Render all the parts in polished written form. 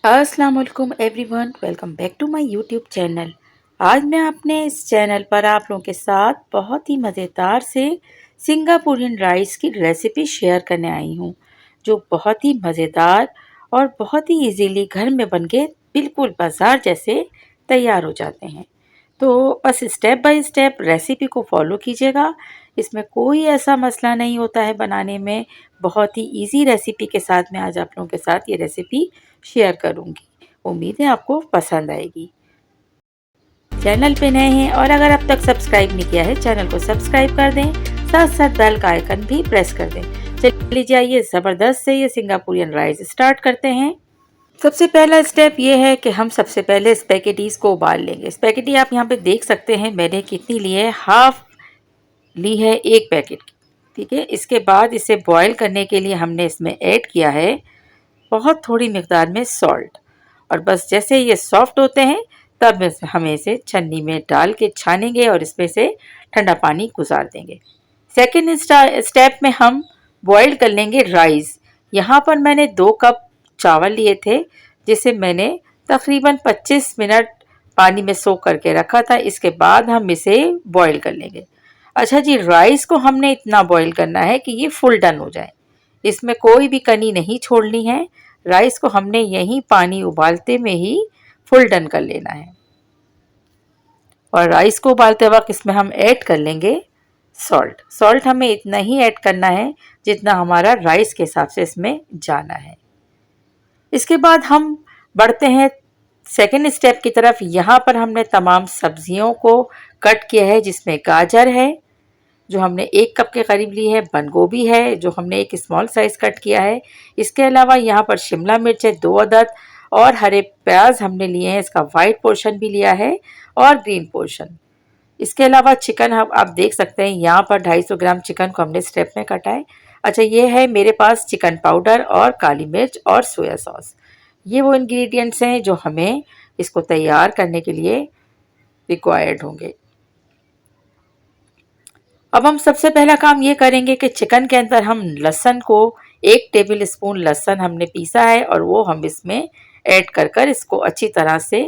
अस्सलाम वालेकुम everyone, welcome back to my YouTube channel. आज मैं अपने इस चैनल पर आप लोगों के साथ बहुत ही मज़ेदार से सिंगापुरियन राइस की रेसिपी शेयर करने आई हूँ, जो बहुत ही मज़ेदार और बहुत ही इजीली घर में बनके बिल्कुल बाजार जैसे तैयार हो जाते हैं। तो बस स्टेप बाय स्टेप रेसिपी को फॉलो कीजिएगा। इसमें कोई ऐसा मसला नहीं होता है बनाने में। बहुत ही इजी रेसिपी के साथ मैं आज आप लोगों के साथ ये रेसिपी शेयर करूंगी। उम्मीद है आपको पसंद आएगी। चैनल पे नए हैं और अगर अब तक सब्सक्राइब नहीं किया है, चैनल को सब्सक्राइब कर दें, साथ साथ बेल का आइकन भी प्रेस कर दें। चलिए जाइए ज़बरदस्त से ये सिंगापुरियन राइस स्टार्ट करते हैं। सबसे पहला स्टेप ये है कि हम सबसे पहले स्पेगेटीज़ को उबाल लेंगे। स्पेगेटी आप यहाँ पे देख सकते हैं मैंने कितनी ली है, हाफ ली है एक पैकेट की। ठीक है, इसके बाद इसे बॉईल करने के लिए हमने इसमें ऐड किया है बहुत थोड़ी मिकदार में सॉल्ट। और बस जैसे ये सॉफ्ट होते हैं तब हमें इसे छन्नी में डाल के छानेंगे और इसमें से ठंडा पानी गुजार देंगे। सेकेंड स्टेप में हम बॉईल कर लेंगे राइस। यहाँ पर मैंने 2 कप चावल लिए थे, जिसे मैंने तकरीबन 25 मिनट पानी में सोख करके रखा था। इसके बाद हम इसे बॉईल कर लेंगे। अच्छा जी, राइस को हमने इतना बॉईल करना है कि ये फुल डन हो जाए, इसमें कोई भी कनी नहीं छोड़नी है। राइस को हमने यही पानी उबालते में ही फुल डन कर लेना है। और राइस को उबालते वक्त इसमें हम ऐड कर लेंगे सॉल्ट। सॉल्ट हमें इतना ही ऐड करना है जितना हमारा राइस के हिसाब से इसमें जाना है। इसके बाद हम बढ़ते हैं सेकेंड स्टेप की तरफ। यहाँ पर हमने तमाम सब्जियों को कट किया है, जिसमें गाजर है जो हमने 1 कप के करीब ली है, बंद गोभी है जो हमने एक स्मॉल साइज कट किया है। इसके अलावा यहाँ पर शिमला मिर्च है 2 अदद, और हरे प्याज हमने लिए हैं, इसका वाइट पोर्शन भी लिया है और ग्रीन पोर्शन। इसके अलावा चिकन आप देख सकते हैं, यहाँ पर 250 ग्राम चिकन को हमने स्टेप में काटा है। अच्छा, ये है मेरे पास चिकन पाउडर और काली मिर्च और सोया सॉस। ये वो इंग्रेडिएंट्स हैं जो हमें इसको तैयार करने के लिए रिक्वायर्ड होंगे। अब हम सबसे पहला काम ये करेंगे कि चिकन के अंदर हम लहसुन को 1 टेबल स्पून लहसुन हमने पीसा है और वो हम इसमें ऐड कर कर इसको अच्छी तरह से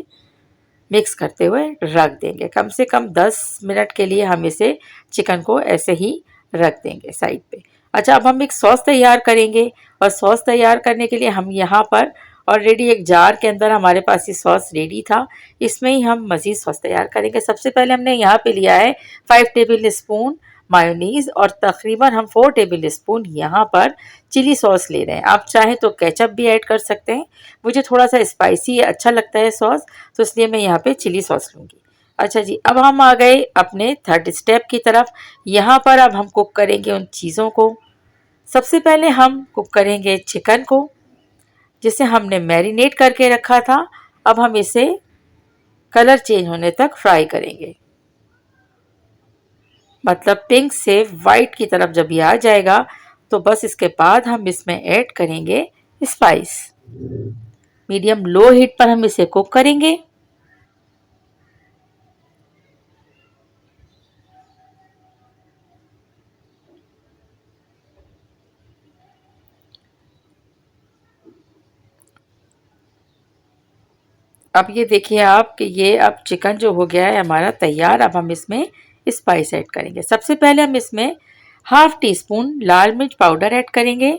मिक्स करते हुए रख देंगे। कम से कम 10 मिनट के लिए हम इसे चिकन को ऐसे ही रख देंगे साइड पे। अच्छा, अब हम एक सॉस तैयार करेंगे और सॉस तैयार करने के लिए हम यहाँ पर ऑलरेडी एक जार के अंदर हमारे पास ये सॉस रेडी था, इसमें ही हम मज़ीद सॉस तैयार करेंगे। सबसे पहले हमने यहाँ पे लिया है 5 टेबल स्पून मायोनीज़ और तकरीबन हम 4 टेबल स्पून यहाँ पर चिली सॉस ले रहे हैं। आप चाहें तो केचप भी ऐड कर सकते हैं। मुझे थोड़ा सा स्पाइसी अच्छा लगता है सॉस, तो इसलिए मैं यहाँ पे चिली सॉस लूँगी। अच्छा जी, अब हम आ गए अपने थर्ड स्टेप की तरफ। यहाँ पर अब हम कुक करेंगे उन चीज़ों को। सबसे पहले हम कुक करेंगे चिकन को, जिसे हमने मैरिनेट करके रखा था। अब हम इसे कलर चेंज होने तक फ्राई करेंगे, मतलब पिंक से वाइट की तरफ जब ये आ जाएगा तो बस इसके बाद हम इसमें ऐड करेंगे स्पाइस। मीडियम लो हीट पर हम इसे कुक करेंगे। अब ये देखिए आप कि ये अब चिकन जो हो गया है हमारा तैयार। अब हम इसमें स्पाइस ऐड करेंगे। सबसे पहले हम इसमें ½ टी स्पून लाल मिर्च पाउडर ऐड करेंगे,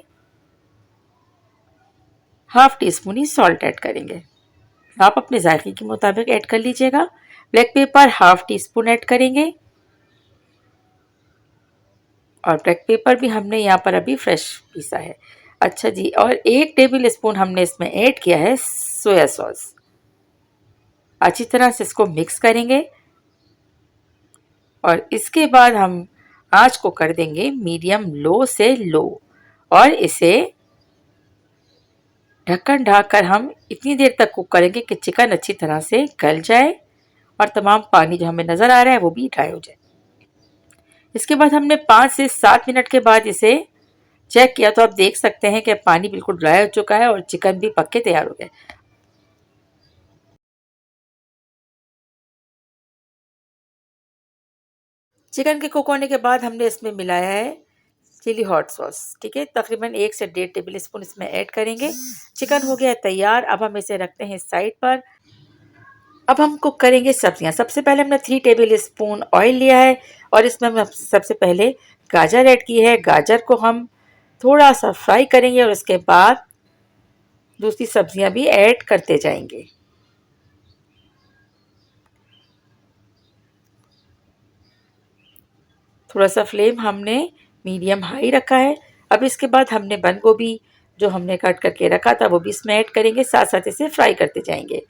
½ टी स्पून ही सॉल्ट ऐड करेंगे। आप अपने जायके के मुताबिक ऐड कर लीजिएगा। Black pepper ½ tea spoon add करेंगे, और ब्लैक पेपर भी हमने यहाँ पर अभी फ्रेश पीसा है। अच्छा जी, और 1 टेबल स्पून हमने इसमें ऐड किया है सोया सॉस। अच्छी तरह से इसको मिक्स करेंगे और इसके बाद हम आंच को कर देंगे मीडियम लो से लो, और इसे ढक्कन ढककर हम इतनी देर तक कुक करेंगे कि चिकन अच्छी तरह से गल जाए और तमाम पानी जो हमें नज़र आ रहा है वो भी ड्राई हो जाए। इसके बाद हमने 5 से 7 मिनट के बाद इसे चेक किया तो आप देख सकते हैं कि पानी बिल्कुल ड्राई हो चुका है और चिकन भी पक के तैयार हो गया। चिकन के कुक होने के बाद हमने इसमें मिलाया है चिली हॉट सॉस, ठीक है, तकरीबन 1 से 1.5 टेबल स्पून इसमें ऐड करेंगे। चिकन हो गया है तैयार। अब हम इसे रखते हैं साइड पर। अब हम कुक करेंगे सब्जियां। सबसे पहले हमने 3 टेबल स्पून ऑयल लिया है और इसमें हम सबसे पहले गाजर ऐड की है। गाजर को हम थोड़ा सा फ्राई करेंगे और उसके बाद दूसरी सब्जियां भी ऐड करते जाएंगे। थोड़ा सा फ्लेम हमने मीडियम हाई रखा है। अब इसके बाद हमने बंद गोभी जो हमने कट करके रखा था वो भी इसमें ऐड करेंगे, साथ साथ इसे फ्राई करते जाएंगे।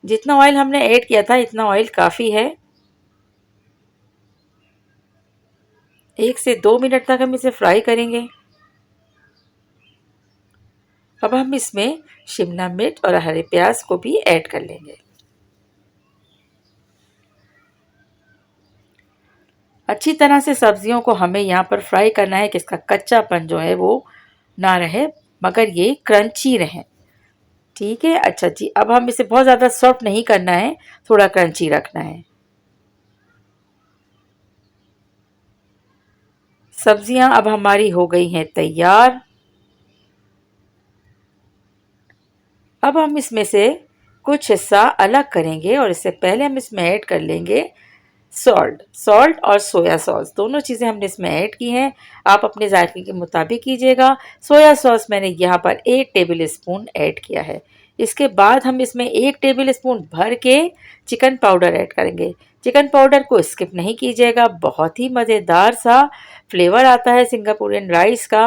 जितना ऑयल हमने ऐड किया था इतना ऑयल काफ़ी है। 1 से 2 मिनट तक हम इसे फ्राई करेंगे। अब हम इसमें शिमला मिर्च और हरे प्याज को भी ऐड कर लेंगे। अच्छी तरह से सब्जियों को हमें यहाँ पर फ्राई करना है कि इसका कच्चापन जो है वो ना रहे, मगर ये क्रंची रहे, ठीक है। अच्छा जी, अब हम इसे बहुत ज़्यादा सॉफ्ट नहीं करना है, थोड़ा क्रंची रखना है। सब्जियां अब हमारी हो गई हैं तैयार। अब हम इसमें से कुछ हिस्सा अलग करेंगे और इससे पहले हम इसमें ऐड कर लेंगे सॉल्ट और सोया सॉस। दोनों चीज़ें हमने इसमें ऐड की हैं। आप अपने जायके के मुताबिक कीजिएगा। सोया सॉस मैंने यहाँ पर 1 टेबल स्पून ऐड किया है। इसके बाद हम इसमें 1 टेबल स्पून भर के चिकन पाउडर ऐड करेंगे। चिकन पाउडर को स्किप नहीं कीजिएगा, बहुत ही मज़ेदार सा फ्लेवर आता है सिंगापुरियन राइस का।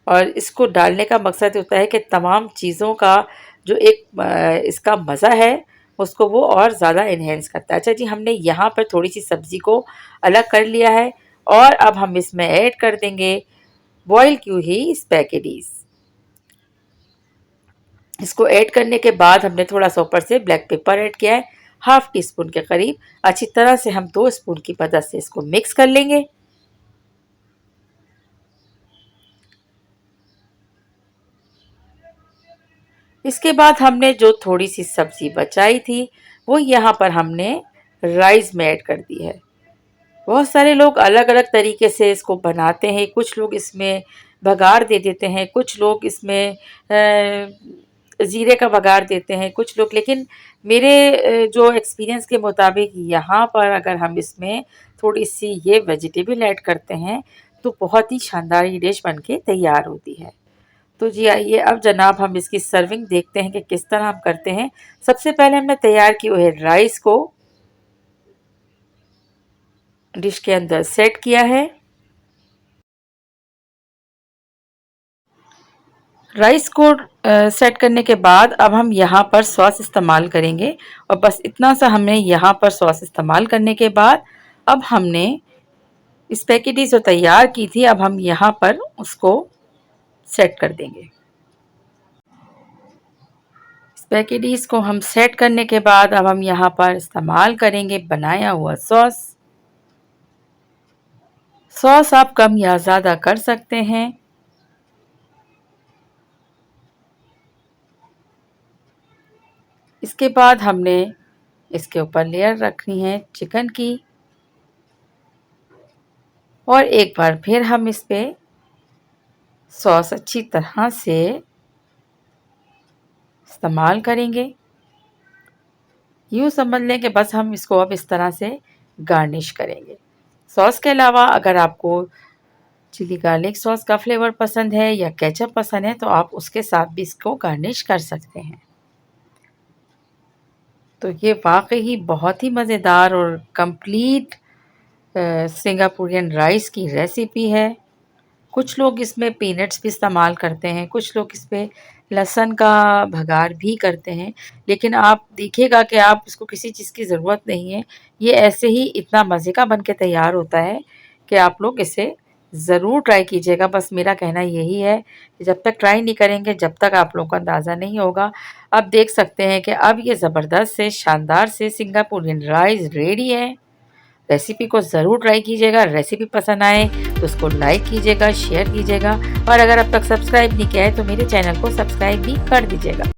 और इसको डालने का मकसद होता है कि तमाम चीज़ों का जो एक इसका मज़ा है उसको वो और ज़्यादा इन्हेंस करता है। अच्छा जी, हमने यहाँ पर थोड़ी सी सब्ज़ी को अलग कर लिया है और अब हम इसमें ऐड कर देंगे बॉयल की हुई स्पैगेटीज़। इसको ऐड करने के बाद हमने थोड़ा सा ऊपर से ब्लैक पेपर ऐड किया है, ½ टी स्पून के करीब। अच्छी तरह से हम 2 स्पून की मदद से इसको मिक्स कर लेंगे। इसके बाद हमने जो थोड़ी सी सब्जी बचाई थी वो यहाँ पर हमने राइस में ऐड कर दी है। बहुत सारे लोग अलग अलग तरीके से इसको बनाते हैं। कुछ लोग इसमें बघार दे देते हैं, कुछ लोग इसमें ज़ीरे का बघार देते हैं, कुछ लोग, लेकिन मेरे जो एक्सपीरियंस के मुताबिक यहाँ पर अगर हम इसमें थोड़ी सी ये वेजिटेबल ऐड करते हैं तो बहुत ही शानदार ये डिश बनके तैयार होती है। तो जी आइए अब जनाब हम इसकी सर्विंग देखते हैं कि किस तरह हम करते हैं। सबसे पहले हमने तैयार की हुई राइस को डिश के अंदर सेट किया है। राइस को सेट करने के बाद अब हम यहाँ पर सॉस इस्तेमाल करेंगे और बस इतना सा हमने यहाँ पर सॉस इस्तेमाल करने के बाद अब हमने स्पैगेटी जो तैयार की थी अब हम यहाँ पर उसको सेट कर देंगे। स्पैगेटीज़ को हम सेट करने के बाद अब हम यहाँ पर इस्तेमाल करेंगे बनाया हुआ सॉस। सॉस आप कम या ज़्यादा कर सकते हैं। इसके बाद हमने इसके ऊपर लेयर रखनी है चिकन की और एक बार फिर हम इस पे सॉस अच्छी तरह से इस्तेमाल करेंगे। यूँ समझ लें कि बस हम इसको अब इस तरह से गार्निश करेंगे। सॉस के अलावा अगर आपको चिली गार्लिक सॉस का फ्लेवर पसंद है या केचप पसंद है तो आप उसके साथ भी इसको गार्निश कर सकते हैं। तो ये वाकई ही बहुत ही मज़ेदार और कंप्लीट सिंगापुरियन राइस की रेसिपी है। कुछ लोग इसमें पीनट्स भी इस्तेमाल करते हैं, कुछ लोग इस पे लहसुन का बघार भी करते हैं, लेकिन आप देखिएगा कि आप इसको किसी चीज़ की ज़रूरत नहीं है। ये ऐसे ही इतना मज़े का बन के तैयार होता है कि आप लोग इसे ज़रूर ट्राई कीजिएगा। बस मेरा कहना यही है कि जब तक ट्राई नहीं करेंगे जब तक आप लोगों को अंदाज़ा नहीं होगा। अब देख सकते हैं कि अब ये ज़बरदस्त से शानदार से सिंगापुरियन राइस रेडी है। रेसिपी को ज़रूर ट्राई कीजिएगा। रेसिपी पसंद आए तो उसको लाइक कीजिएगा, शेयर कीजिएगा और अगर अब तक सब्सक्राइब नहीं किया है तो मेरे चैनल को सब्सक्राइब भी कर दीजिएगा।